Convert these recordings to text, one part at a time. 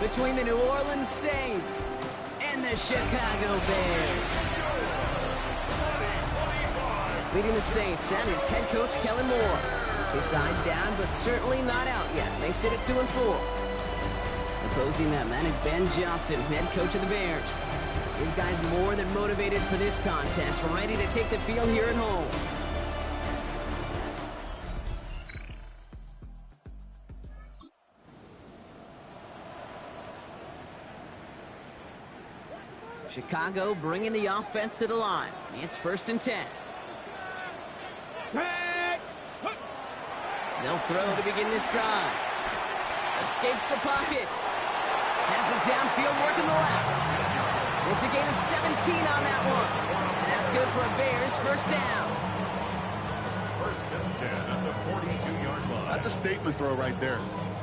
between the New Orleans Saints and the Chicago Bears. Leading the Saints, that is head coach Kellen Moore. His side down, but certainly not out yet. They sit at 2-4. Opposing them, that is Ben Johnson, head coach of the Bears. These guys more than motivated for this contest, ready to take the field here at home. Chicago bringing the offense to the line. It's 1st and 10. They'll throw to begin this drive. Escapes the pocket. Has it downfield, working the left. It's a gain of 17 on that one. And that's good for a Bears first down. 1st and 10 at the 42-yard line. That's a statement throw right there.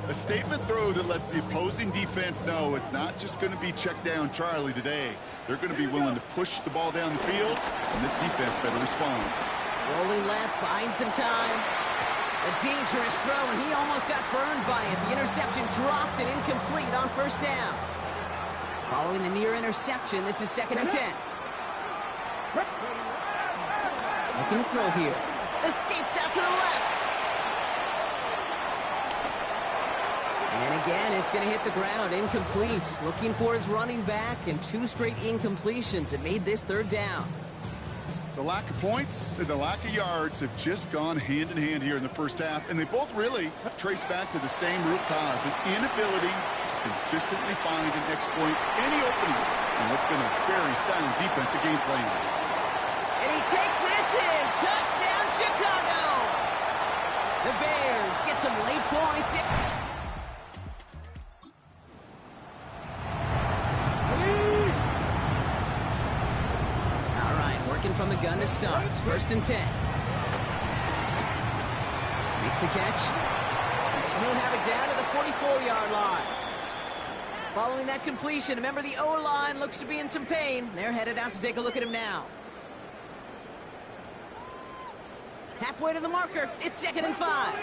A statement throw that lets the opposing defense know it's not just going to be check down Charlie today. They're going to be willing to push the ball down the field, and this defense better respond. Rolling left, buying some time. A dangerous throw, and he almost got burned by it. The interception dropped and incomplete on first down. Following the near interception, this is 2nd and 10. Looking to throw here. Escapes out to the left. And again, it's going to hit the ground, incomplete. Looking for his running back, and 2 straight incompletions. It made this 3rd down. The lack of points and the lack of yards have just gone hand in hand here in the first half, and they both really trace back to the same root cause, an inability to consistently find and exploit any opening in what's been a very sound defensive game plan. And he takes this in. Touchdown, Chicago! The Bears get some late points. From the gun to start. 1st and 10. Makes the catch. He'll have it down to the 44-yard line. Following that completion, remember the O-line looks to be in some pain. They're headed out to take a look at him now. Halfway to the marker. It's 2nd and 5. Out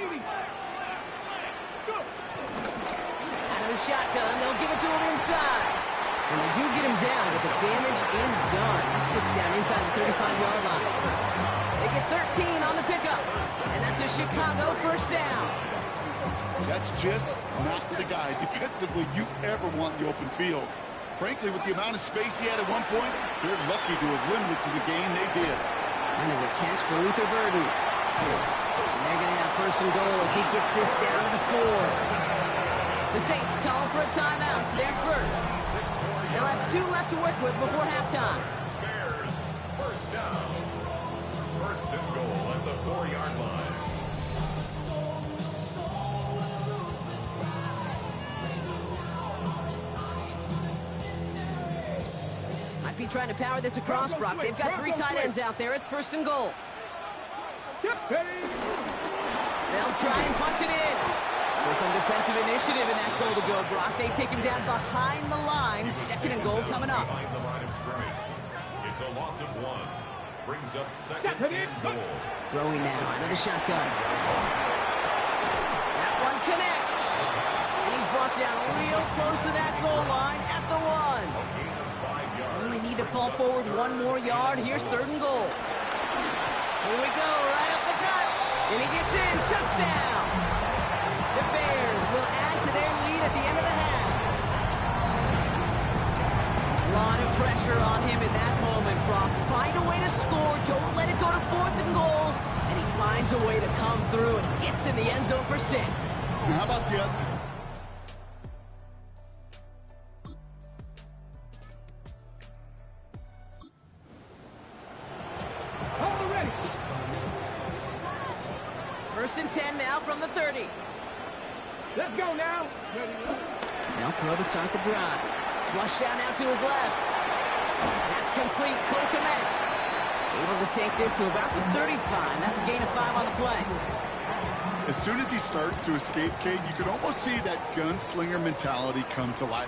of the shotgun, they'll give it to him inside. And they do get him down, but the damage is done. He splits down inside the 35-yard line. They get 13 on the pickup, and that's a Chicago first down. That's just not the guy defensively you ever want in the open field. Frankly, with the amount of space he had at one point, they're lucky to have limited to the game they did. And as a catch for Luther Burden. And they're going to have 1st and goal as he gets this down to the 4. The Saints call for a timeout. They're first. They'll have 2 left to work with before halftime. Bears, first down. 1st and goal at the 4-yard line. Might be trying to power this across, Brock. They've got 3 tight ends out there. It's 1st and goal. They'll try and punch it in. So some defensive initiative in that goal to go, Brock. They take him down behind the line. 2nd and goal coming up. Behind the line of scrimmage. It's a loss of 1. Brings up 2nd and goal. Throwing now out of the shotgun. That one connects. And he's brought down real close to that goal line at the 1. Only need to fall forward 1 more yard. Here's 3rd and goal. Here we go, right up the gut. And he gets in. Touchdown. The Bears will add to their lead at the end of the half. A lot of pressure on him in that moment, Brock. Find a way to score. Don't let it go to 4th and goal. And he finds a way to come through and gets in the end zone for 6. How about the other? Already. 1st and 10 now from the 30. Let's go now. Now throw to start the drive. Flush down out to his left. That's complete. Cole Kmet able to take this to about the 35. That's a gain of 5 on the play. As soon as he starts to escape, Cade, you can almost see that gunslinger mentality come to life.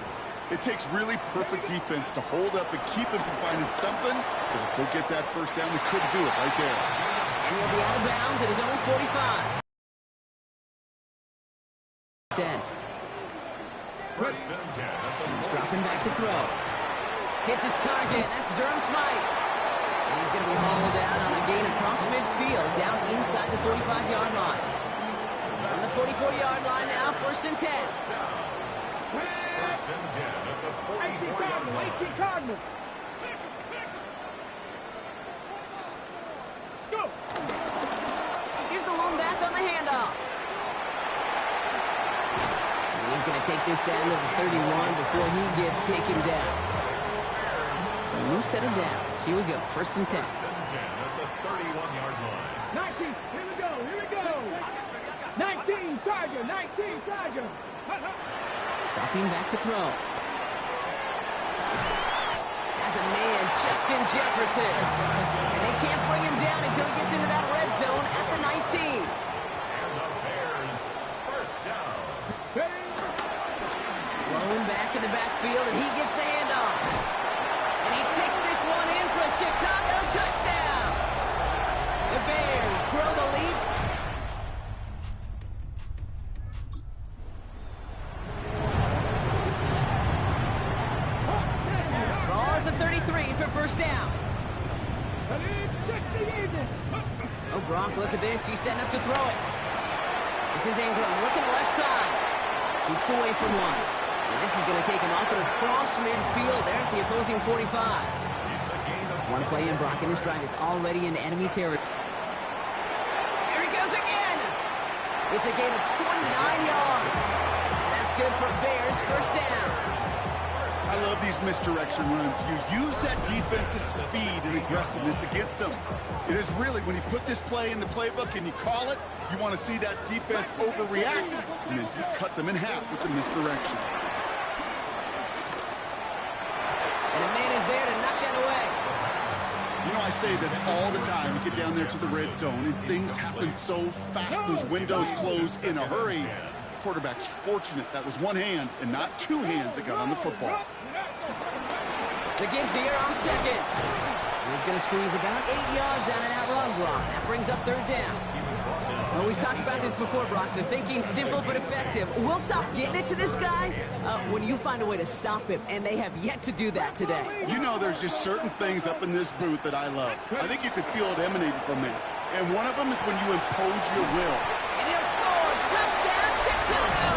It takes really perfect defense to hold up and keep him from finding something that will go get that first down. They couldn't do it right there. And he'll be out of bounds at his own 45. 10. First and 10 at the He's 40. dropping back to throw. Hits his target. That's Durham Smythe. And he's going to be hauled down on a gain across midfield, down inside the 45-yard line. On the 44-yard line now, first and 10. First and 10 at the 44-yard line. 18 Cardinals. Let's go. Here's the lone back on the handoff. And he's going to take this down to the 31 before he gets taken down. So a new set of downs. Here we go, first and 10. First and 10 at the 31-yard line. 19. Here we go. Here we go. 19 Charger. 19 Charger. Dropping back to throw. Has a man, Justin Jefferson. And they can't bring him down until he gets into that red zone at the 19. And the Bears first down. Thrown back in the backfield, and he gets the handoff. And he takes this one in for a Chicago touchdown. The Bears grow the lead. Ball at the 33 for first down. Oh, Gronk, look at this. He's setting up to throw it. This is Ingram looking left side. Shoots away from one. And this is going to take him up and across midfield there at the opposing 45. It's a gain of One play in Brock, and his drive is already in enemy territory. Here he goes again. It's a gain of 29 yards. And that's good for Bears first down. I love these misdirection runs. You use that defense's speed and aggressiveness against them. It is really, when you put this play in the playbook and you call it, you want to see that defense overreact, and then you cut them in half with the misdirection. And a man is there to knock that away. You know, I say this all the time. You get down there to the red zone, and things happen so fast. Those windows close in a hurry. The quarterback's fortunate that was one hand and not two hands that got on the football. The game's here on second. He's going to squeeze about 8 yards out of that run block. That brings up third down. Well, we've talked about this before, Brock. The thinking's simple but effective. We'll stop getting it to this guy when you find a way to stop him, and they have yet to do that today. You know, there's just certain things up in this booth that I love. I think you could feel it emanating from me. And one of them is when you impose your will. And he'll score. Touchdown, Chicago!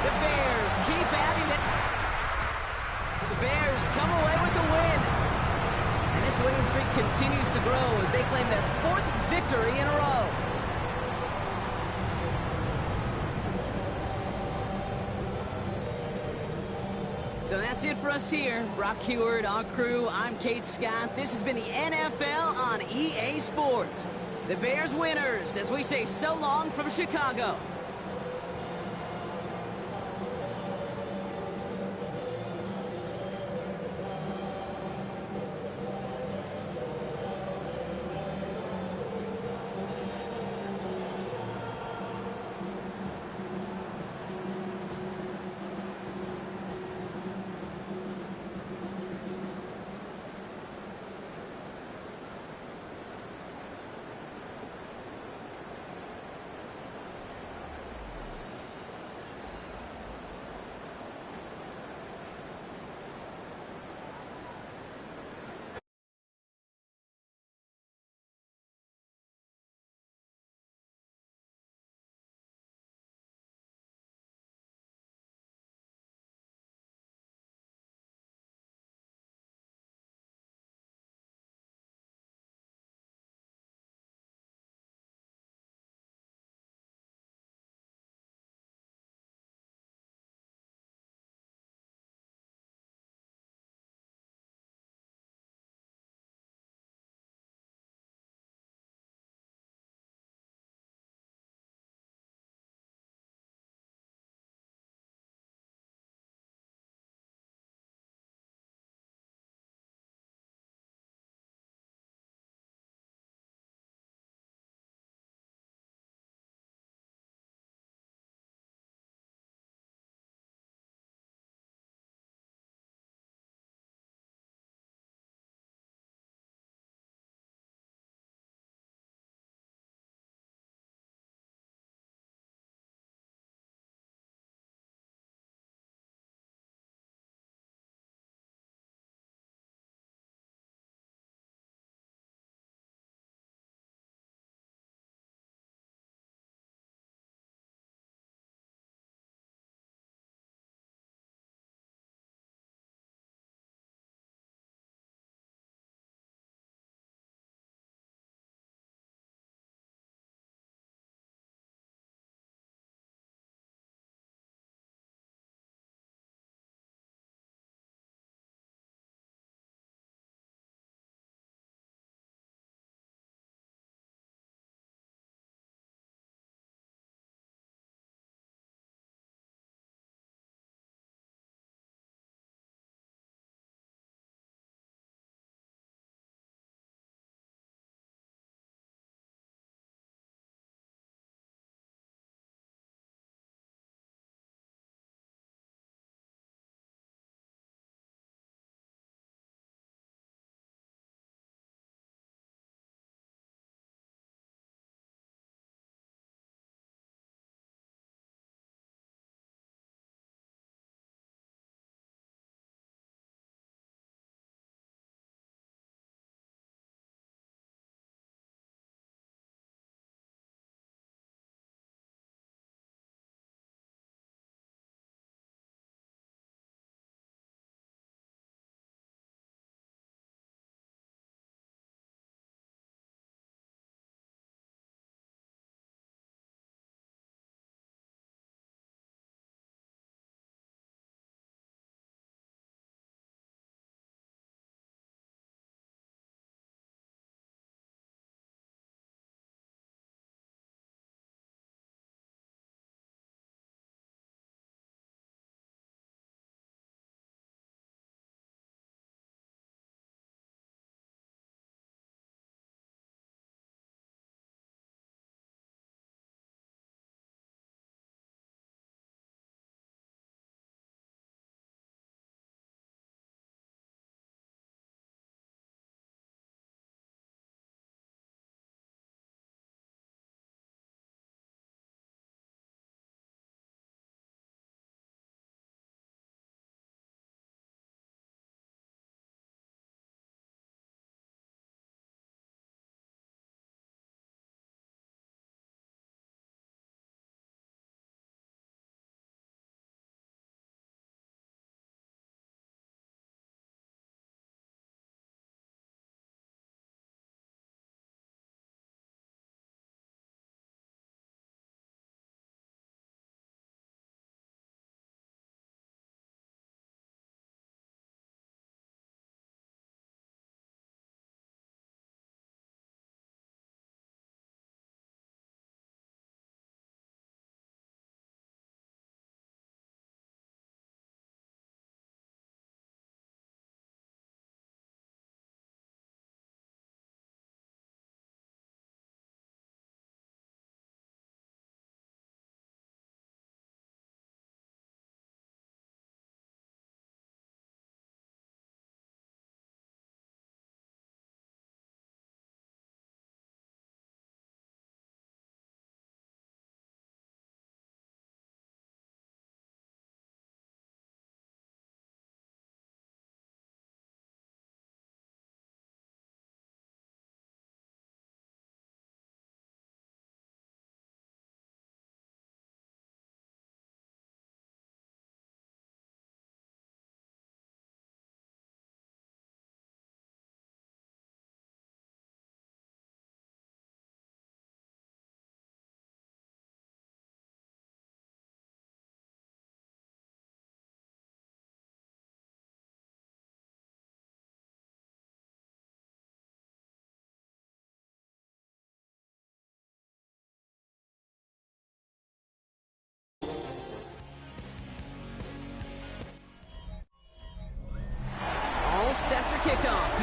The Bears keep adding it. The Bears come away with the win. And this winning streak continues to grow as they claim their fourth victory in a row. So that's it for us here. Brock Huard, our crew, I'm Kate Scott. This has been the NFL on EA Sports. The Bears winners, as we say so long from Chicago.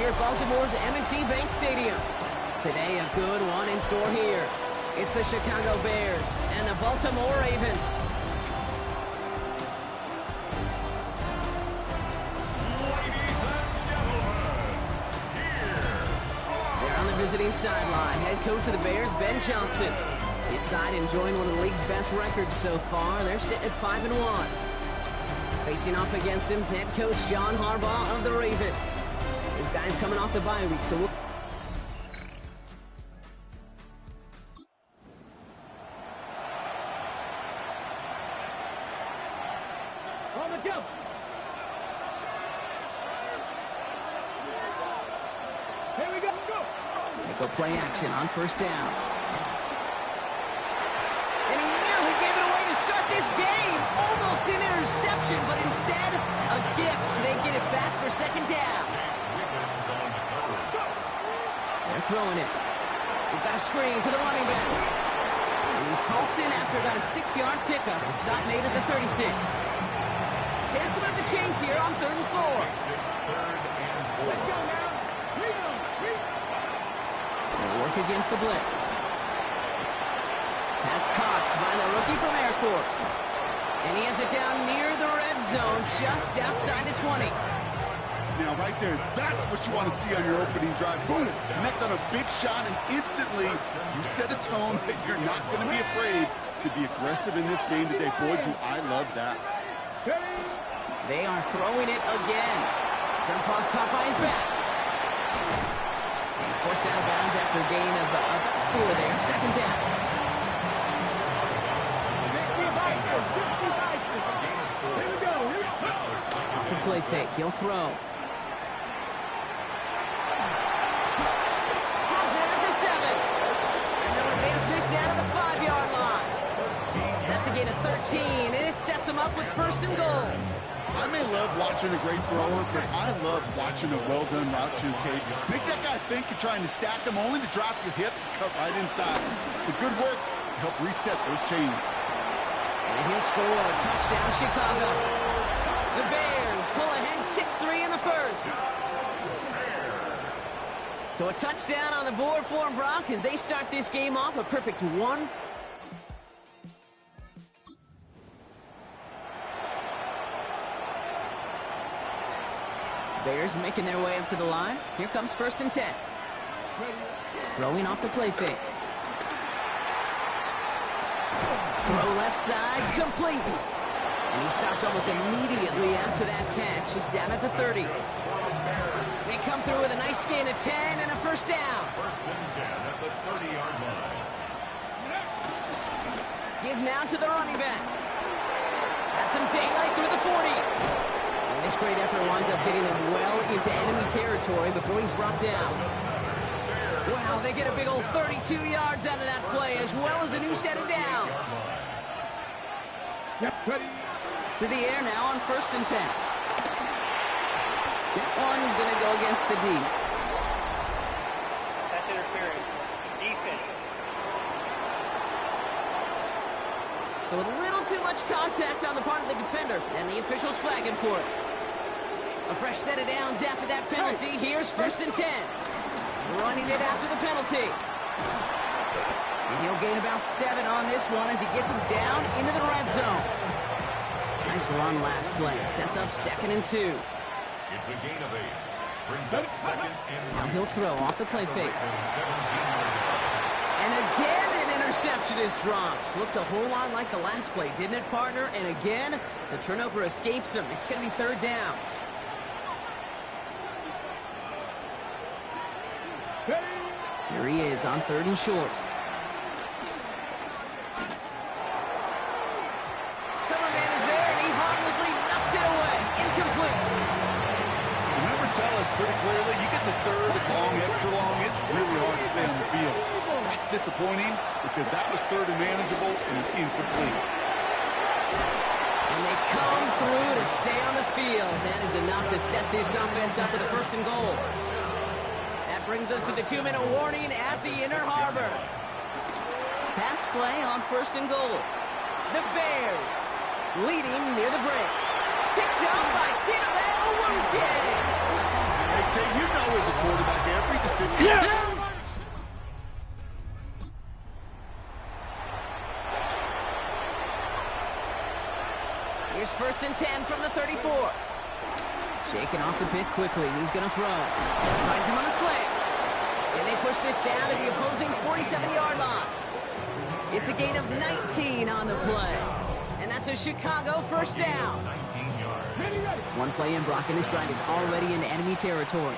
here at Baltimore's M&T Bank Stadium. Today, a good one in store here. It's the Chicago Bears and the Baltimore Ravens. They're on the visiting sideline. Head coach of the Bears, Ben Johnson. His side enjoying one of the league's best records so far. They're sitting at 5-1. Facing off against him, head coach John Harbaugh of the Ravens. This guy's coming off the bye week, so On the jump. Here we go. Go. they go play action on first down. And he nearly gave it away to start this game. Almost an interception, but instead, a gift. They get it back for second down. They're throwing it. We've got a screen to the running back. And he's halts in after about a 6-yard pickup. The stop made at the 36. Chance to lift the chains here on 3rd and 4. Let's go now. They'll work against the blitz. Pass caught by the rookie from Air Force. And he has it down near the red zone, just outside the 20. Now, right there, that's what you want to see on your opening drive. Boom! Connect on a big shot, and instantly you set a tone that you're not going to be afraid to be aggressive in this game today. Boy, do I love that. They are throwing it again. Jump off caught by his back. And he's forced out of bounds after a gain of about 4 there. Second down. Here we go. Off the play fake. He'll throw. Has it at the 7. And they'll advance this down to the 5-yard line. That's a gain of 13, and it sets them up with 1st and goal. I may love watching a great thrower, but I love watching a well-done route too, Kate. Make that guy think you're trying to stack him only to drop your hips and cut right inside. It's a good work to help reset those chains. And he'll score a touchdown, Chicago. The Bears pull ahead 6-3 in the first. So a touchdown on the board for them, Brock, as they start this game off a perfect 1. Bears making their way up to the line. Here comes 1st and 10. Throwing off the play fake. Throw left side, complete. And he stopped almost immediately after that catch. He's down at the 30. They come through with a nice gain of 10 and a 1st down. 1st and 10 at the 30-yard line. Give now to the running back. Has some daylight through the 40. This great effort winds up getting them well into enemy territory before he's brought down. Wow, they get a big old 32 yards out of that play, as well as a new set of downs. Yep, ready. To the air now on 1st and 10. That one gonna go against the D. Pass interference. Defense. So a little too much contact on the part of the defender, and the officials flagging for it. A fresh set of downs after that penalty. Here's 1st and 10. Running it after the penalty. And he'll gain about 7 on this one as he gets him down into the red zone. Nice run last play. Sets up 2nd and 2. It's a gain of 8. Brings up 2nd and 2. Now he'll throw off the play fake. And again, an interception is dropped. Looked a whole lot like the last play, didn't it, partner? And again, the turnover escapes him. It's going to be 3rd down. Here he is on 3rd and short. Cover man is there, and he harmlessly knocks it away. Incomplete. The numbers tell us pretty clearly, you get to 3rd and long, extra long, it's really hard to stay on the field. That's disappointing because that was 3rd and manageable and incomplete. And they come through to stay on the field. That is enough to set this offense up for the 1st and goal. That brings us to the 2-minute warning at the Inner Harbor. Pass play on 1st and goal. The Bears leading near the break. Picked up by Chidobe Awuzie. Okay, you know as a it. Yeah! Here's 1st and 10 from the 34. Shaking off the pick quickly. He's going to throw. Finds him on the slant. And they push this down to the opposing 47-yard line. It's a gain of 19 on the play. And that's a Chicago 1st down. 19 yards. One play in, Brock, and this drive is already in enemy territory.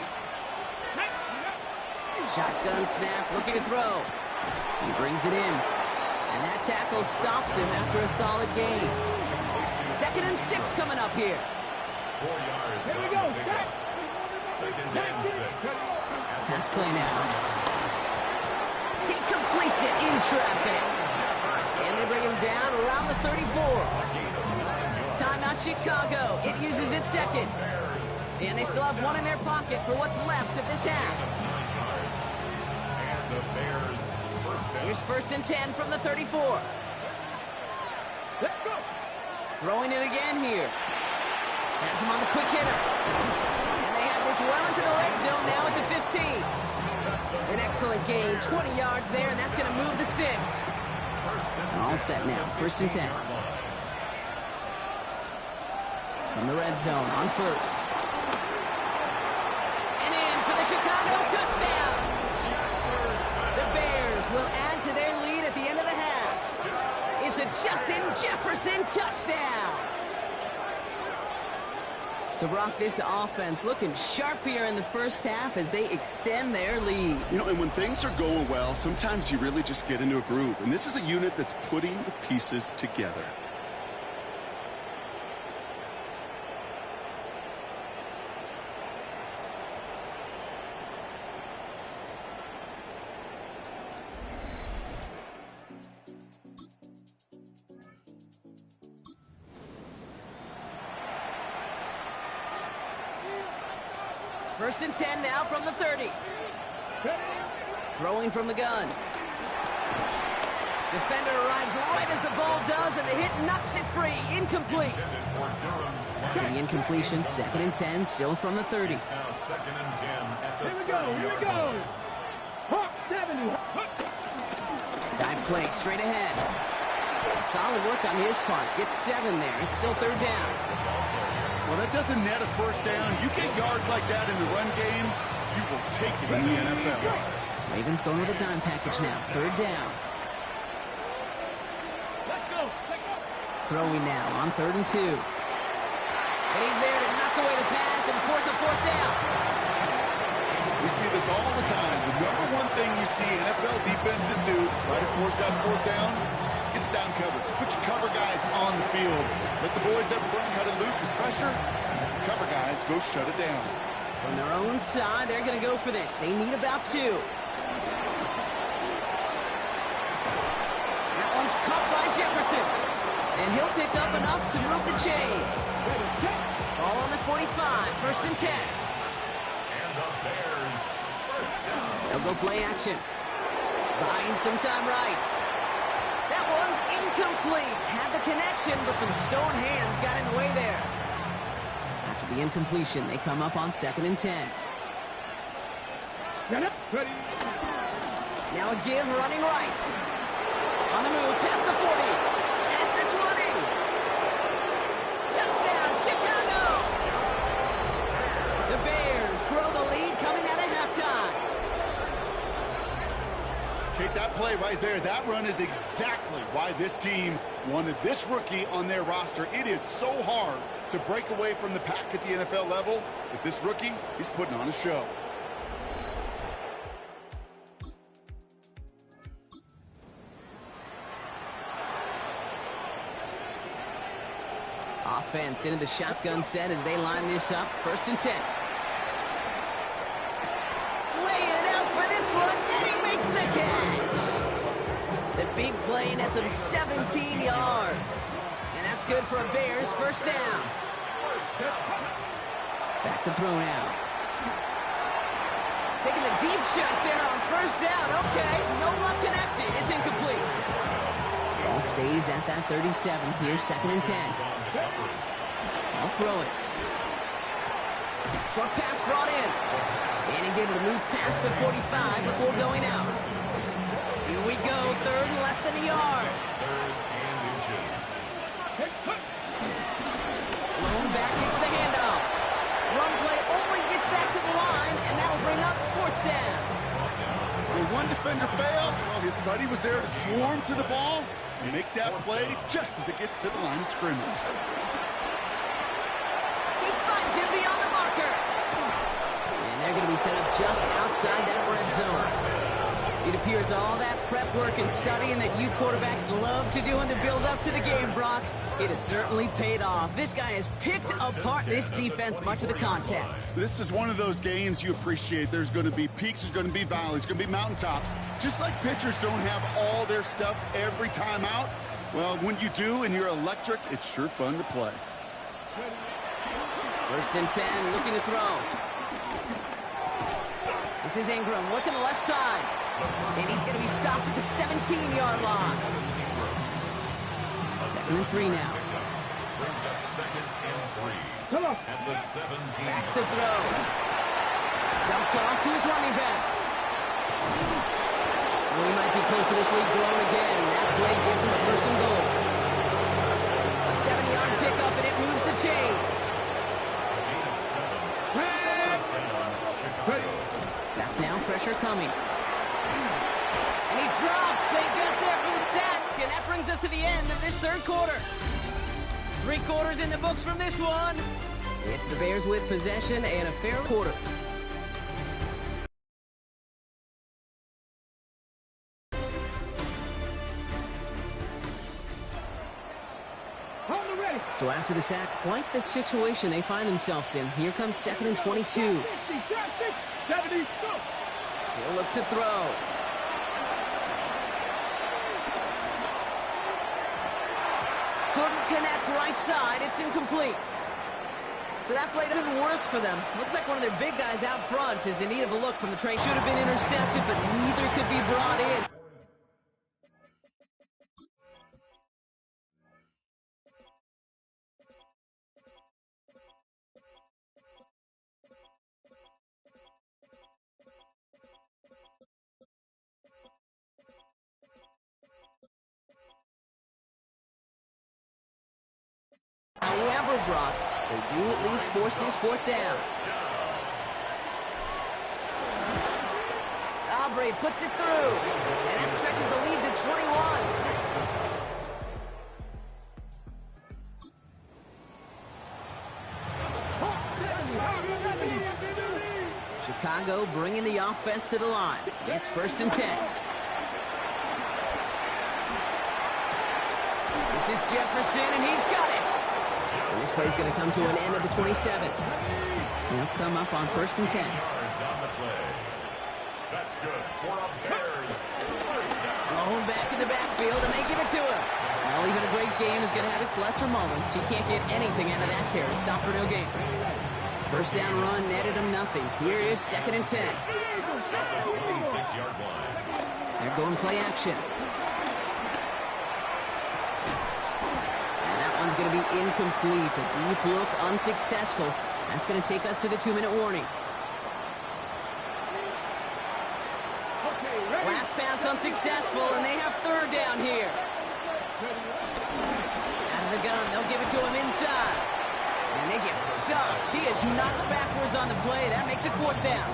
Shotgun snap, looking to throw. He brings it in. And that tackle stops him after a solid gain. 2nd and 6 coming up here. 4 yards. Here we go. Set. 2nd and 6. Pass play now. He completes it in traffic. And they bring him down around the 34. Timeout Chicago. It uses its seconds. And they still have one in their pocket for what's left of this half. And the Bears first down. Here's 1st and 10 from the 34. Let's go. Throwing it again here. Has him on the quick hitter. And they have this well into the red zone now at the 15. An excellent gain. 20 yards there, and that's going to move the sticks. All set now. 1st and 10. From the red zone on 1st. And in for the Chicago touchdown. The Bears will add to their lead at the end of the half. It's a Justin Jefferson touchdown. So, Brock, this offense looking sharp here in the first half as they extend their lead. You know, and when things are going well, sometimes you really just get into a groove. And this is a unit that's putting the pieces together. First and 10 now from the 30. Throwing from the gun. Defender arrives right as the ball does, and the hit knocks it free. Incomplete. To the incompletion, 2nd and 10, still from the 30. Now 2nd and 10 at the Here we go. Here we go. Hawk 70. Dive play straight ahead. Solid work on his part. Gets 7 there. It's still 3rd down. Well, that doesn't net a 1st down. You get yards like that in the run game, you will take it in the NFL. Ravens going with a dime package now. 3rd down. Let's go. Let's go. Throwing now on 3rd and 2. And he's there to knock away the pass and force a 4th down. We see this all the time. The number one thing you see NFL defenses do, try to force that 4th down, gets down coverage. Put your cover guys on the field. Let the boys up front cut it loose with pressure. Let the cover guys go shut it down. On their own side, they're going to go for this. They need about 2. That one's caught by Jefferson. And he'll pick up enough to move the chains. Ball on the 45, 1st and 10. And the Bears first down. They'll go play action. Buying some time right. That one's incomplete. Had the connection, but some stone hands got in the way there. After the incompletion, they come up on 2nd and 10. Get up. Ready. Now a give running right. On the move, past the 40. At the 20. Touchdown, Chicago! The Bears grow the lead coming out of halftime. Kate, that play right there, that run is exactly why this team wanted this rookie on their roster. It is so hard to break away from the pack at the NFL level, but this rookie, he's putting on a show. Offense into the shotgun set as they line this up. 1st and 10. Lay it out for this one, and he makes the catch. The big play nets him 17 yards. And that's good for a Bears 1st down. Back to throw now. Taking a deep shot there on 1st down. Okay, no luck connecting. It's incomplete. Ball stays at that 37 here, 2nd and 10. I'll throw it. Short pass brought in. And he's able to move past the 45 before going out. Here we go, third and less than a yard. Third and inches. Thrown back, gets the handoff. Run play only gets back to the line, and that'll bring up fourth down. When one defender failed, well, his buddy was there to swarm to the ball and make that play just as it gets to the line of scrimmage. He finds him beyond the marker. And they're going to be set up just outside that red zone. It appears all that prep work and studying that you quarterbacks love to do in the build-up to the game, Brock, it has certainly paid off. This guy has picked apart this defense much of the contest. This is one of those games you appreciate. There's going to be peaks, there's going to be valleys, there's going to be mountaintops. Just like pitchers don't have all their stuff every time out, well, when you do and you're electric, it's sure fun to play. First and 10, looking to throw. This is Ingram, working the left side. And he's going to be stopped at the 17-yard line. 2nd and 3 now. Brings up 2nd and 3. At the 17. Back to throw. Dumped off to his running back. Well, he might be close to this lead growing again. That play gives him a first and goal. A 7-yard pickup, and it moves the chains. Gain of 7. First down, Chicago. Back now, pressure coming. And he's dropped. They get there for the sack. And that brings us to the end of this third quarter. 3 quarters in the books from this one. It's the Bears with possession and a fair quarter. So after the sack, quite the situation they find themselves in. Here comes 2nd and 22. He'll look to throw. Couldn't connect right side. It's incomplete. So that played even worse for them. Looks like one of their big guys out front is in need of a look from the train. Should have been intercepted, but neither could be brought in. However, Brock, they do at least force this fourth down. Aubrey puts it through, and that stretches the lead to 21. Chicago bringing the offense to the line. It's 1st and 10. This is Jefferson, and he's got it. And this play's going to come to an end at the 27. He'll come up on 1st and 10. Yards on the play. That's good for a Bears. First down. Thrown back in the backfield, and they give it to him. Well, even a great game is going to have its lesser moments. You can't get anything out of that carry. Stop for no gain. First down run netted him nothing. Here is 2nd and 10. 26-yard line. They're going play action. And that one's going to be incomplete. A deep look, unsuccessful. That's going to take us to the 2-minute warning. Last pass unsuccessful, and they have 3rd down here. Out of the gun, they'll give it to him inside. And they get stuffed. He is knocked backwards on the play. That makes it 4th down.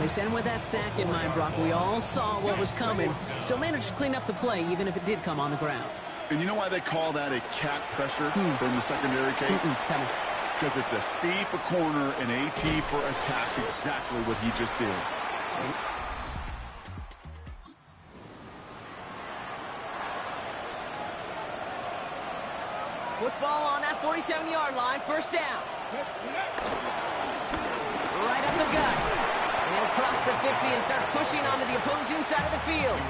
They sent him with that sack in mind, Brock. We all saw what was coming. Still managed to clean up the play, even if it did come on the ground. And you know why they call that a cat pressure from the secondary, Kate? Tell me. Because it's a C for corner and AT for attack, exactly what he just did. Football on that 47-yard line, 1st down. Right up the gut. And he'll cross the 50 and start pushing onto the opposing side of the field.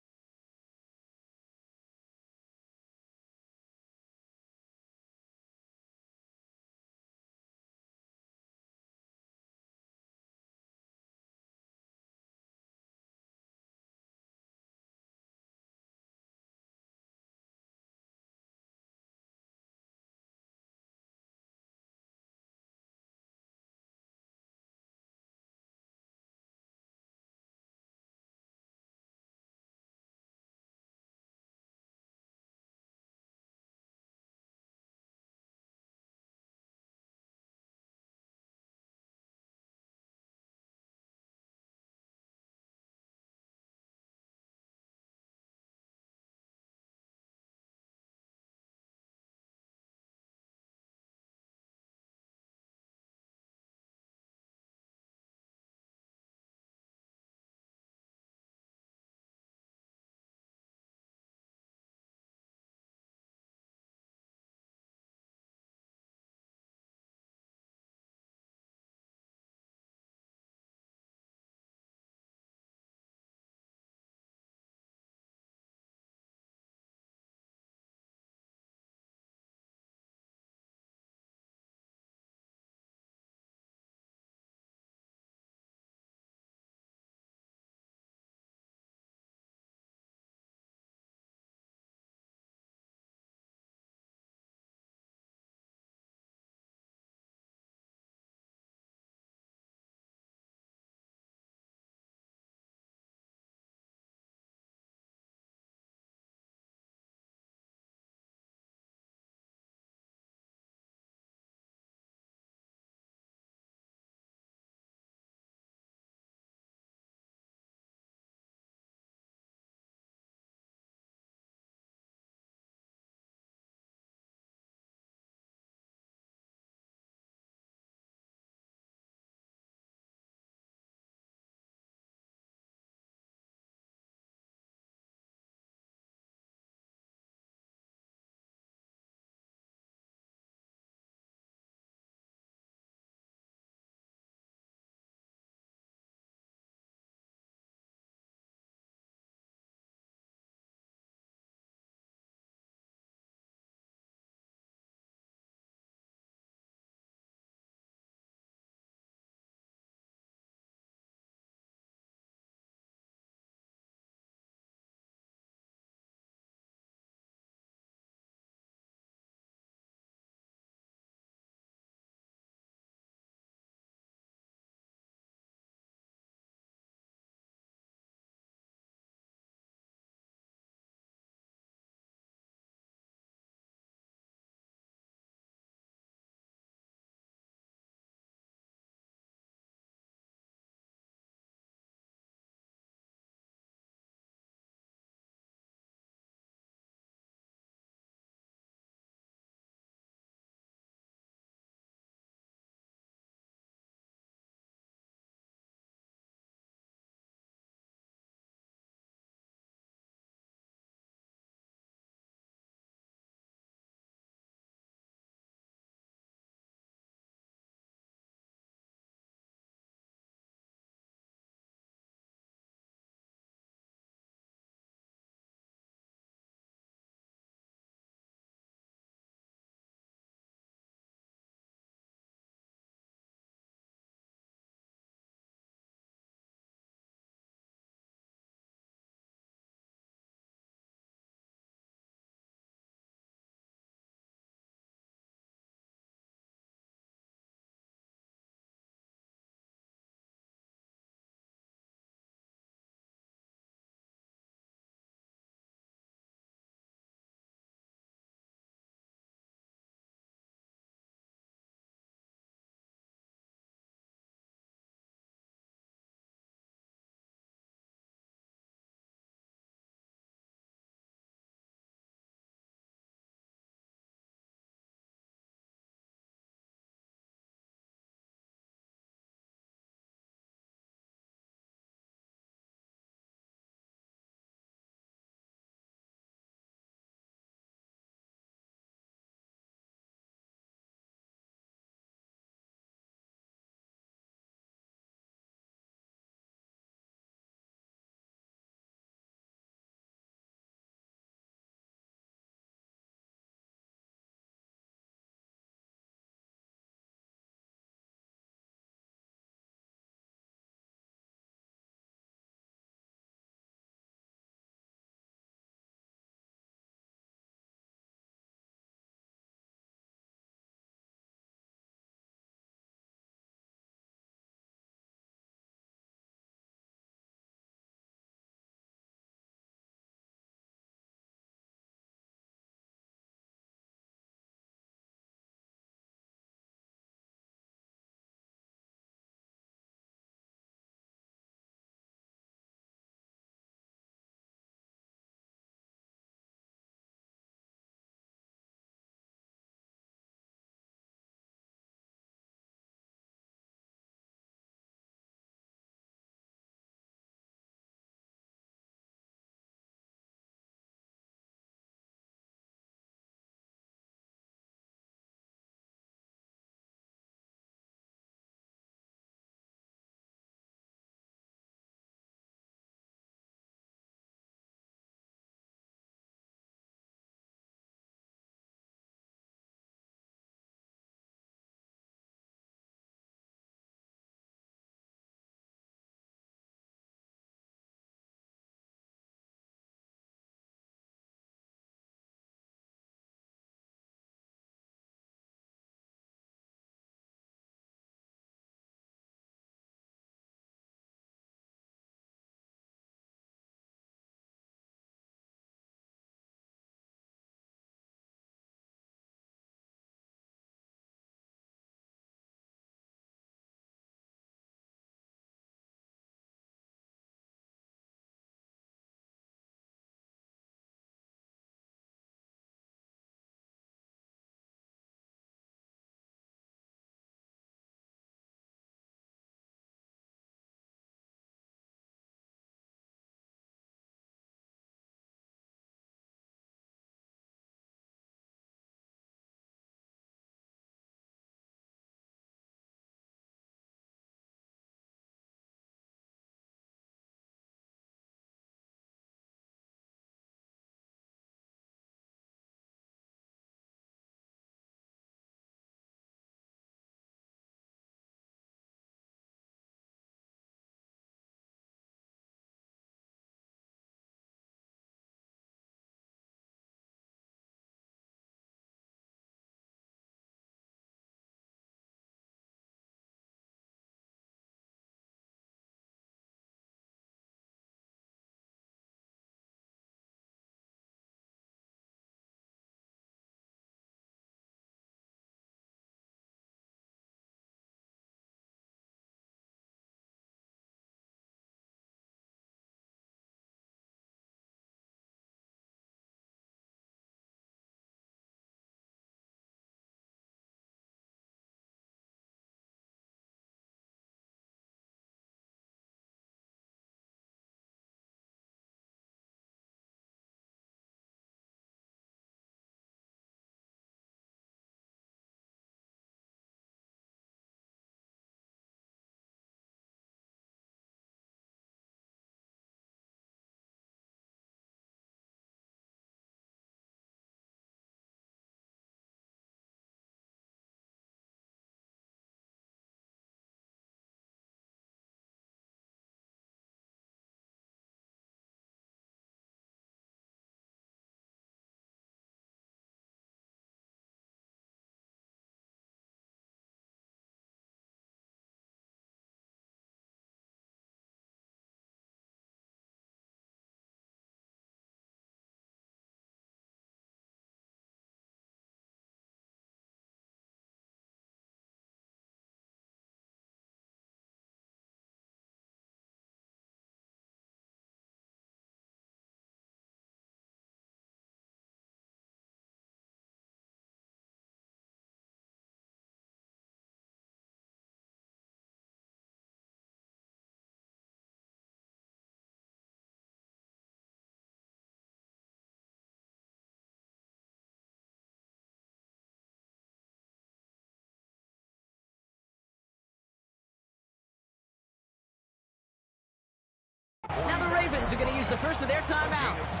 Ravens are going to use the first of their timeouts.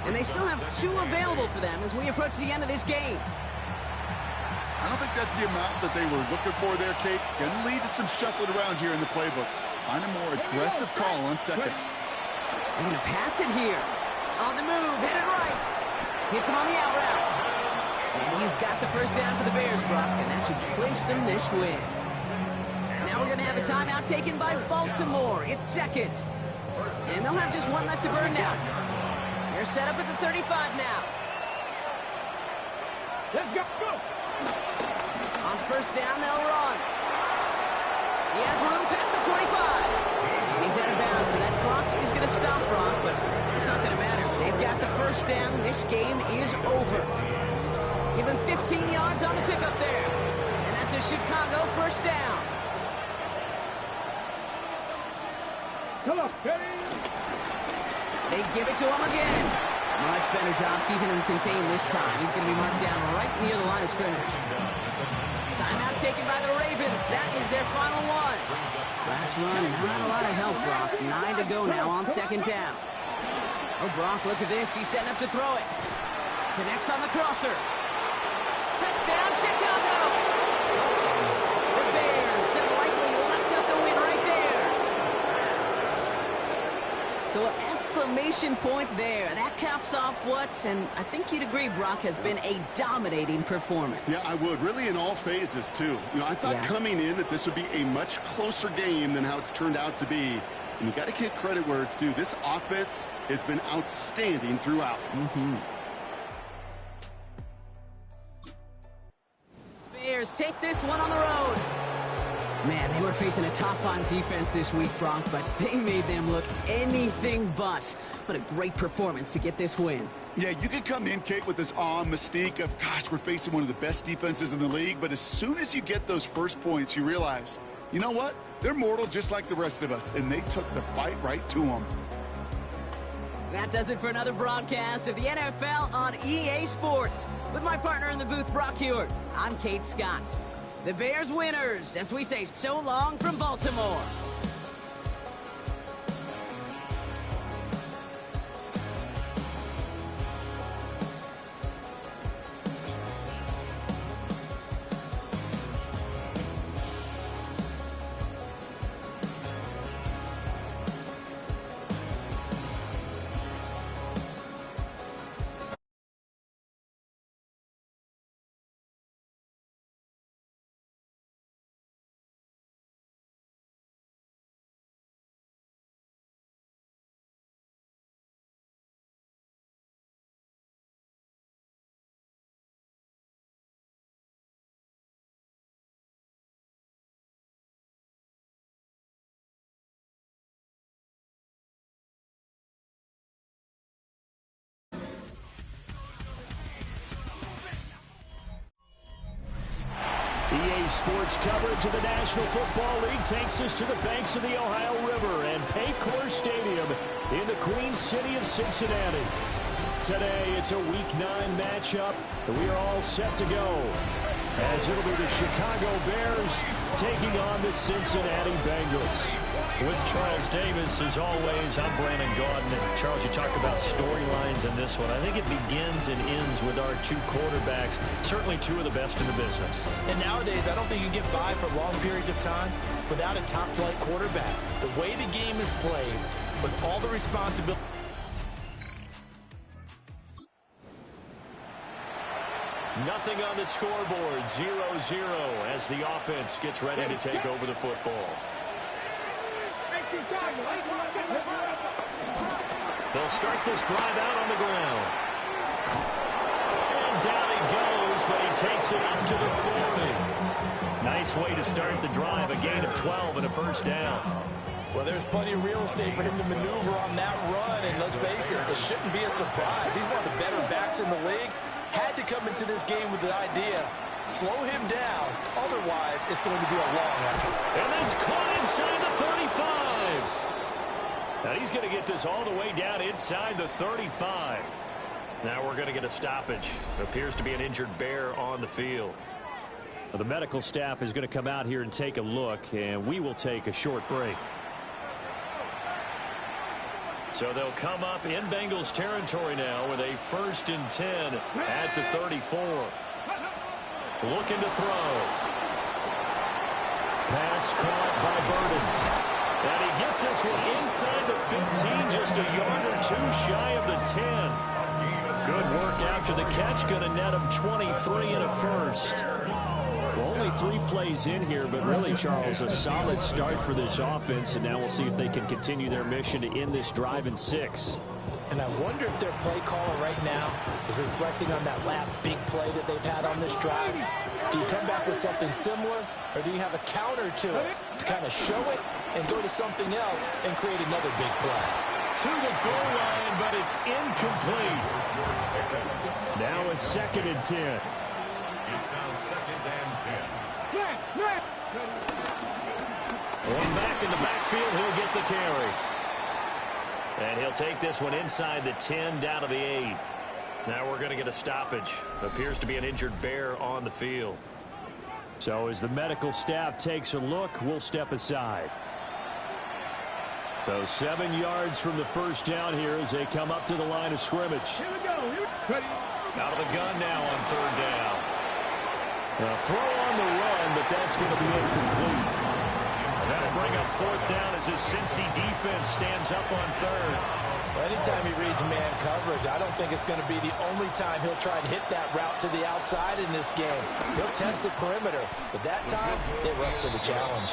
And they still have 2 available for them as we approach the end of this game. I don't think that's the amount that they were looking for there, Kate. Going to lead to some shuffling around here in the playbook. Find a more aggressive call on second. They're going to pass it here. On the move, headed right. Hits him on the out route. And he's got the first down for the Bears, Brock, and that should clinch them this win. Now we're going to have a timeout taken by Baltimore. It's second. And they'll have just 1 left to burn now. They're set up at the 35 now. Let's go. On first down, they'll run. He has room past the 25. And he's out of bounds, and that clock is going to stop Brock, but it's not going to matter. They've got the first down. This game is over. Give him 15 yards on the pickup there. And that's a Chicago first down. Come on, ready? They give it to him again. Much better job keeping him contained this time. He's going to be marked down right near the line of scrimmage. Timeout taken by the Ravens. That is their final one. Last run, not a lot of help, Brock. 9 to go now on second down. Oh, Brock, look at this. He's setting up to throw it. Connects on the crosser. Touchdown, Chicago! The Bears have likely locked up the win right there. So an exclamation point there. That caps off what, and I think you'd agree, Brock, has been a dominating performance. Yeah, I would. Really in all phases, too. You know, I thought coming in that this would be a much closer game than how it's turned out to be. And you got to give credit where it's due. This offense has been outstanding throughout. Bears take this one on the road. Man, they were facing a top-5 defense this week, Brock, but they made them look anything but. What a great performance to get this win. Yeah, you could come in, Kate, with this awe mystique of, gosh, we're facing one of the best defenses in the league, but as soon as you get those first points, you realize, you know what? They're mortal just like the rest of us, and they took the fight right to them. That does it for another broadcast of the NFL on EA Sports. With my partner in the booth, Brock Huard, I'm Kate Scott. The Bears winners, as we say so long from Baltimore. EA Sports coverage of the National Football League takes us to the banks of the Ohio River and Paycor Stadium in the Queen City of Cincinnati. Today, it's a Week 9 matchup, and we are all set to go, as it'll be the Chicago Bears taking on the Cincinnati Bengals. With Charles Davis, as always, I'm Brandon Gaudin. And Charles, you talked about storylines in this one. I think it begins and ends with our 2 quarterbacks, certainly 2 of the best in the business. And nowadays, I don't think you can get by for long periods of time without a top-flight quarterback. The way the game is played, with all the responsibility. Nothing on the scoreboard, 0-0 as the offense gets ready to take over the football. They'll start this drive out on the ground. And down he goes, but he takes it up to the 40. Nice way to start the drive, a gain of 12 and a first down. Well, there's plenty of real estate for him to maneuver on that run, and let's face it, it shouldn't be a surprise. He's one of the better backs in the league. Had to come into this game with the idea, slow him down, otherwise it's going to be a long effort. And that's caught inside the 35. Now he's going to get this all the way down inside the 35. Now we're going to get a stoppage. It appears to be an injured Bear on the field. Well, the medical staff is going to come out here and take a look, and we will take a short break. So they'll come up in Bengals territory now with a 1st and 10 at the 34. Looking to throw. Pass caught by Burden. And he gets this one inside the 15, just a yard or two shy of the 10. Good work after the catch, going to net him 23 and a first. Well, only 3 plays in here, but really, Charles, a solid start for this offense, and now we'll see if they can continue their mission to end this drive in 6. And I wonder if their play caller right now is reflecting on that last big play that they've had on this drive. Do you come back with something similar, or do you have a counter to it to kind of show it and go to something else and create another big play? To the goal line, but it's incomplete. Now a 2nd and 10. It's now 2nd and 10. One back in the backfield, he'll get the carry. And he'll take this one inside the 10, down to the 8. Now we're going to get a stoppage. Appears to be an injured Bear on the field. So as the medical staff takes a look, we'll step aside. So 7 yards from the first down here as they come up to the line of scrimmage. Here we go. Out of the gun now on 3rd down. A throw on the run, but that's going to be incomplete. That'll bring up 4th down as his Cincy defense stands up on 3rd. Well, anytime he reads man coverage, I don't think it's going to be the only time he'll try and hit that route to the outside in this game. He'll test the perimeter, but that time, they were up to the challenge.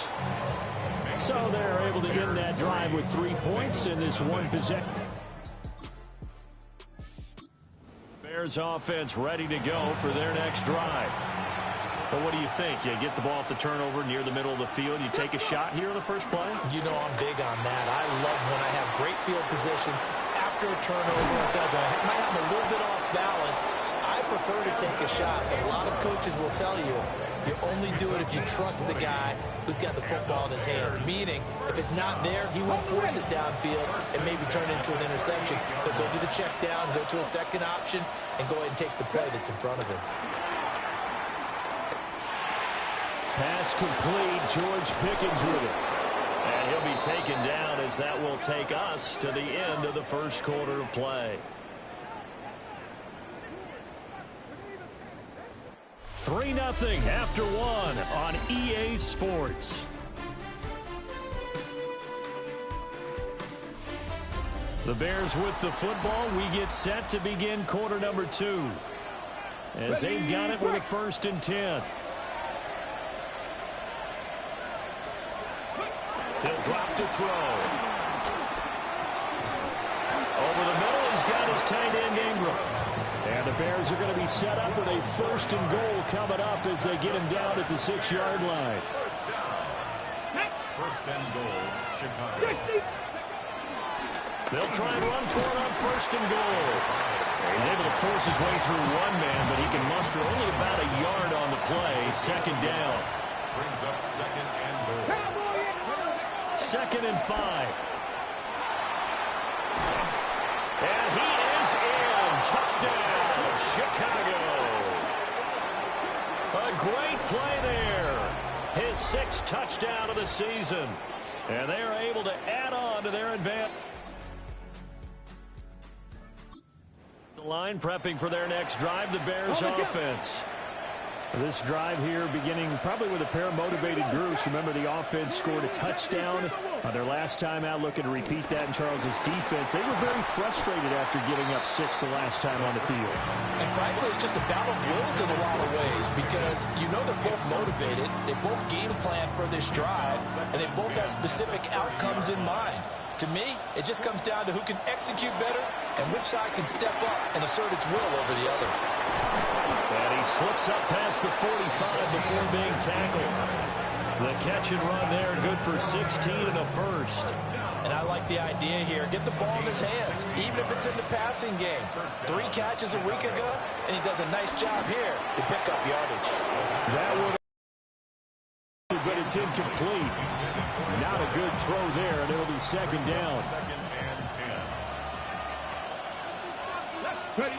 So they're able to end that drive with 3 points in this one possession. Bears offense ready to go for their next drive. But what do you think? You get the ball off the turnover near the middle of the field. You take a shot here in the first play? You know I'm big on that. I love when I have great field position after a turnover. I might have a little bit off balance. I prefer to take a shot, but a lot of coaches will tell you you only do it if you trust the guy who's got the football in his hands. Meaning, if it's not there, he won't force it downfield and maybe turn it into an interception. He'll go to the check down, go to a second option, and go ahead and take the play that's in front of him. Pass complete. George Pickens with it. And he'll be taken down as that will take us to the end of the first quarter of play. 3-0 after 1 on EA Sports. The Bears with the football. We get set to begin quarter number 2. As they've got it with a 1st and 10. He'll drop to throw. Over the middle, he's got his tight end Ingram. And the Bears are going to be set up with a 1st and goal coming up as they get him down at the 6-yard line. First down. 1st and goal, Chicago. They'll try and run for it on 1st and goal. He's able to force his way through one man, but he can muster only about a yard on the play. 2nd down. Brings up 2nd and goal. 2nd and 5. And he is in. Touchdown, Chicago. A great play there. His 6th touchdown of the season. And they are able to add on to their advantage. The line prepping for their next drive, the Bears offense. This drive here beginning probably with a pair of motivated groups. Remember, the offense scored a touchdown on their last time out, looking to repeat that in Charles's defense. They were very frustrated after giving up 6 the last time on the field. And frankly, it's just a battle of wills in a lot of ways because you know they're both motivated, they both game plan for this drive, and they both have specific outcomes in mind. To me, it just comes down to who can execute better and which side can step up and assert its will over the other. And he slips up past the 45 before being tackled. The catch and run there, good for 16 and a first. And I like the idea here. Get the ball in his hands, even if it's in the passing game. 3 catches a week ago, and he does a nice job here to pick up yardage. That would, but it's incomplete. Not a good throw there, and it'll be 2nd down. 2nd and 10.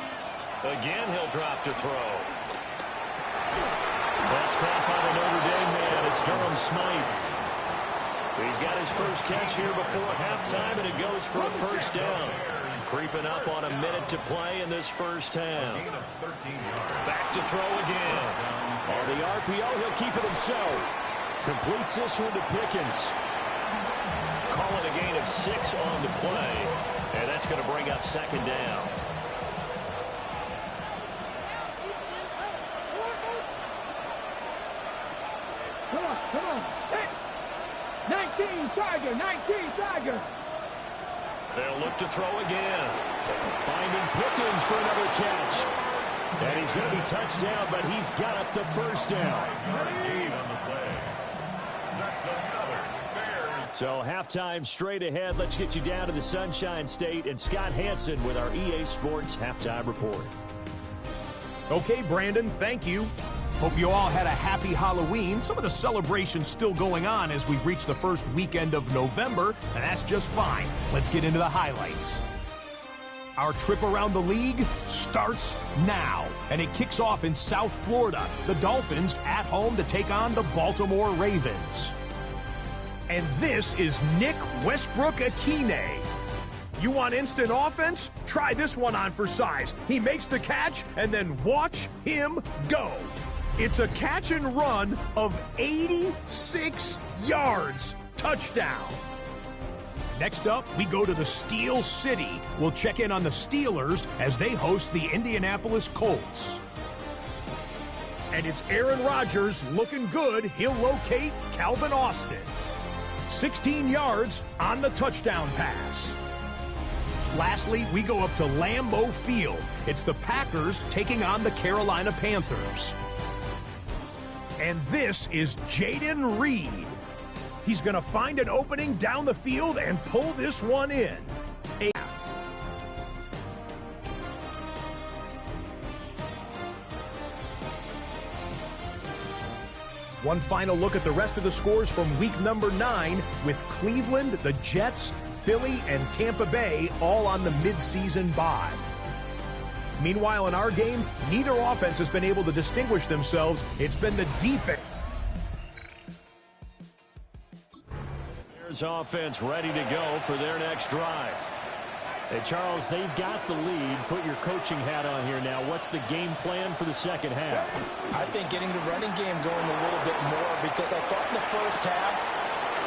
Again, he'll drop to throw. That's caught by the Notre Dame man. It's Durham Smythe. He's got his first catch here before halftime, and it goes for a first down. Creeping up on a minute to play in this first half. Back to throw again. On the RPO, he'll keep it himself. Completes this one to Pickens. Call it a gain of 6 on the play, and that's going to bring up second down. Come on. 19, Tiger, 19, Tiger. They'll look to throw again. Finding Pickens for another catch. And he's going to be touched down, but he's got the first down. So halftime straight ahead. Let's get you down to the Sunshine State and Scott Hansen with our EA Sports Halftime Report. Okay, Brandon, thank you. Hope you all had a happy Halloween. Some of the celebrations still going on as we've reached the first weekend of November, and that's just fine. Let's get into the highlights. Our trip around the league starts now, and it kicks off in South Florida. The Dolphins at home to take on the Baltimore Ravens. And this is Nick Westbrook-Akine. You want instant offense? Try this one on for size. He makes the catch, and then watch him go. It's a catch and run of 86 yards. Touchdown. Next up, we go to the Steel City. We'll check in on the Steelers as they host the Indianapolis Colts. And it's Aaron Rodgers looking good. He'll locate Calvin Austin. 16 yards on the touchdown pass. Lastly, we go up to Lambeau Field. It's the Packers taking on the Carolina Panthers. And this is Jaden Reed. He's going to find an opening down the field and pull this one in. One final look at the rest of the scores from week number 9 with Cleveland, the Jets, Philly, and Tampa Bay all on the midseason bye. Meanwhile, in our game, neither offense has been able to distinguish themselves. It's been the defense. Bears offense ready to go for their next drive. Hey, Charles, they've got the lead. Put your coaching hat on here now. What's the game plan for the second half? I think getting the running game going a little bit more, because I thought in the first half,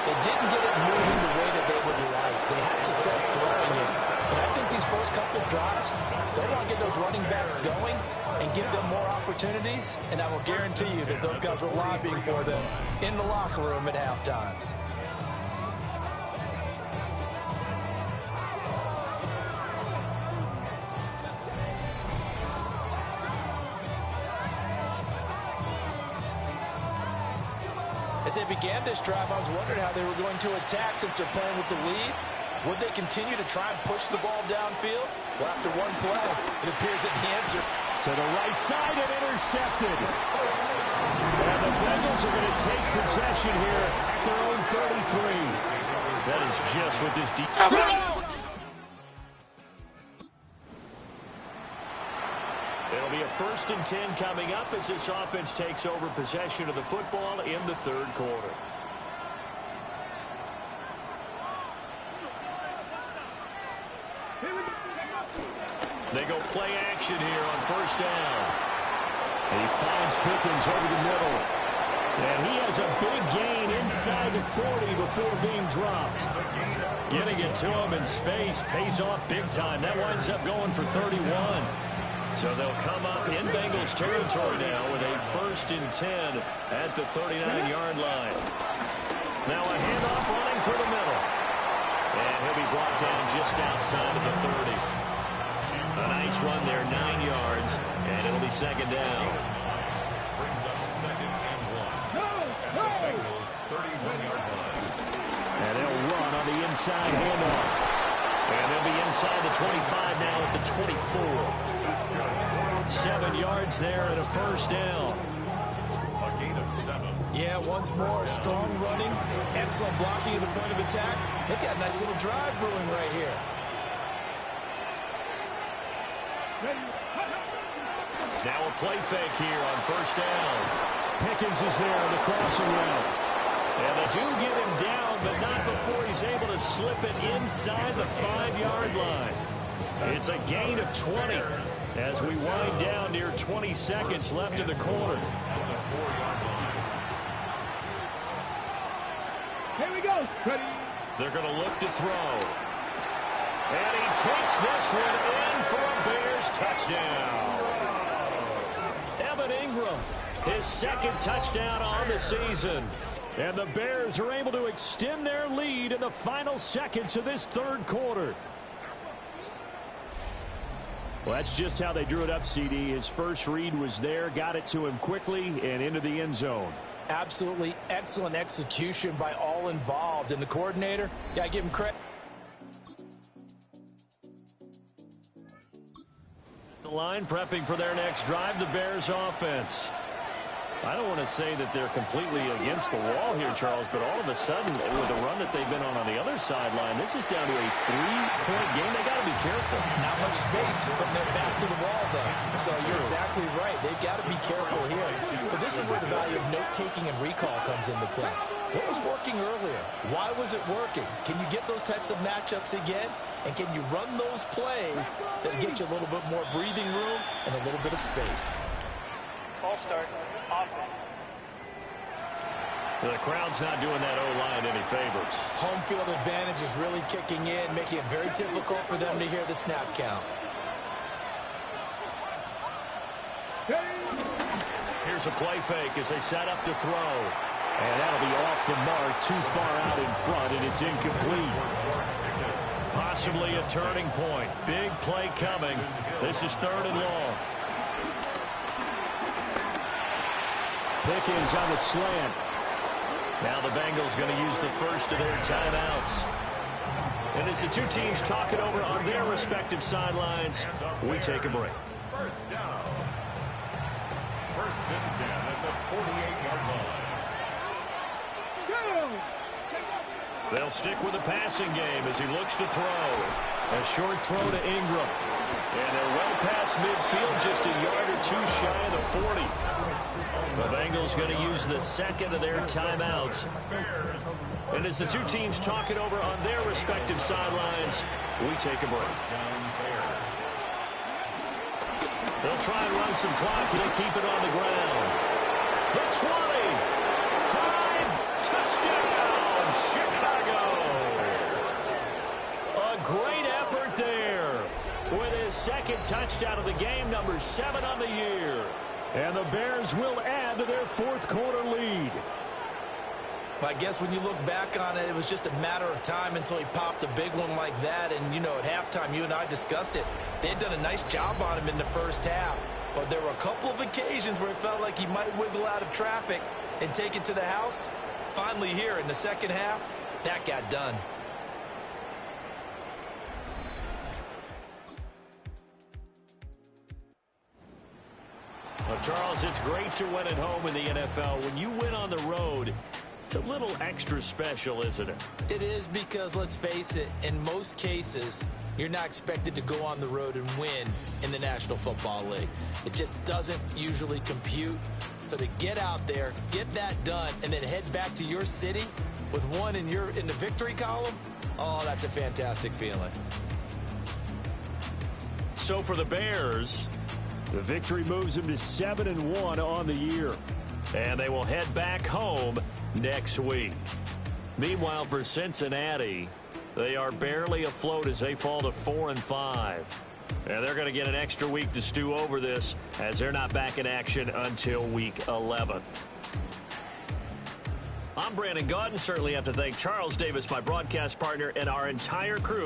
they didn't get it moving the way that they would like. They had success throwing it. But I think these first couple of drives, they want to get those running backs going and give them more opportunities. And I will guarantee you that those guys were lobbying for them in the locker room at halftime. As they began this drive, I was wondering how they were going to attack since they're playing with the lead. Would they continue to try and push the ball downfield? Well, after one play, it appears that the answer to the right side and intercepted. And the Bengals are going to take possession here at their own 33. That is just what this defense. It'll be a 1st and 10 coming up as this offense takes over possession of the football in the third quarter. They go play action here on 1st down. He finds Pickens over the middle. And he has a big gain inside the 40 before being dropped. Getting it to him in space pays off big time. That winds up going for 31. So they'll come up in Bengals territory now with a 1st and 10 at the 39-yard line. Now a handoff running through the middle. And he'll be brought down just outside of the 30. A nice run there, 9 yards, and it'll be second down. Brings up a 2nd and 1. At the Bengals 31-yard line. And they'll run on the inside handoff. And they'll be inside the 25 now at the 24. 7 yards there and a 1st down. A gain of 7. Yeah, once more, strong running, excellent blocking at the point of attack. They've got a nice little drive brewing right here. Now a play fake here on 1st down. Pickens is there on the crossing route. And they do get him down, but not before he's able to slip it inside the 5-yard line. It's a gain of 20 as we wind down near 20 seconds left in the quarter. Here we go. Ready. They're going to look to throw. And he takes this one in for a Bears touchdown. Evan Ingram, his second touchdown on the season. And the Bears are able to extend their lead in the final seconds of this third quarter. Well, that's just how they drew it up, CD. His first read was there, got it to him quickly, and into the end zone. Absolutely excellent execution by all involved. And the coordinator, got to give him credit. The line prepping for their next drive, the Bears offense. I don't want to say that they're completely against the wall here, Charles, but all of a sudden, with the run that they've been on the other sideline, this is down to a 3-point game. They got to be careful. Not much space from their back to the wall, though. So you're exactly right. They've got to be careful here. But this is where the value of note-taking and recall comes into play. What was working earlier? Why was it working? Can you get those types of matchups again? And can you run those plays that get you a little bit more breathing room and a little bit of space? False start. Offense. The crowd's not doing that O-line any favors. Home field advantage is really kicking in, making it very difficult for them to hear the snap count. Here's a play fake as they set up to throw. And that'll be off the mark, too far out in front, and it's incomplete. Possibly a turning point. Big play coming. This is 3rd and long. Pickens on the slant. Now the Bengals going to use the first of their timeouts. And as the two teams talk it over on their respective sidelines, we take a break. First down. 1st and 10 at the 48-yard line. They'll stick with the passing game as he looks to throw. A short throw to Ingram. And they're well past midfield, just a yard or two shy of the 40. The Bengals going to use the second of their timeouts. And as the two teams talk it over on their respective sidelines, we take a break. They'll try and run some clock and keep it on the ground. The 20. 5. Touchdown, Chicago. A great effort there with his second touchdown of the game, number 7 on the year. And the Bears will add to their 4th quarter lead. Well, I guess when you look back on it, it was just a matter of time until he popped a big one like that. And, you know, at halftime, you and I discussed it. They had done a nice job on him in the first half. But there were a couple of occasions where it felt like he might wiggle out of traffic and take it to the house. Finally here in the second half, that got done. Well, Charles, it's great to win at home in the NFL. When you win on the road, it's a little extra special, isn't it? It is because, let's face it, in most cases, you're not expected to go on the road and win in the National Football League. It just doesn't usually compute. So to get out there, get that done, and then head back to your city with one in the victory column, oh, that's a fantastic feeling. So for the Bears, the victory moves them to 7-1 on the year. And they will head back home next week. Meanwhile, for Cincinnati, they are barely afloat as they fall to 4-5. And they're going to get an extra week to stew over this as they're not back in action until week 11. I'm Brandon Gaudin. Certainly have to thank Charles Davis, my broadcast partner, and our entire crew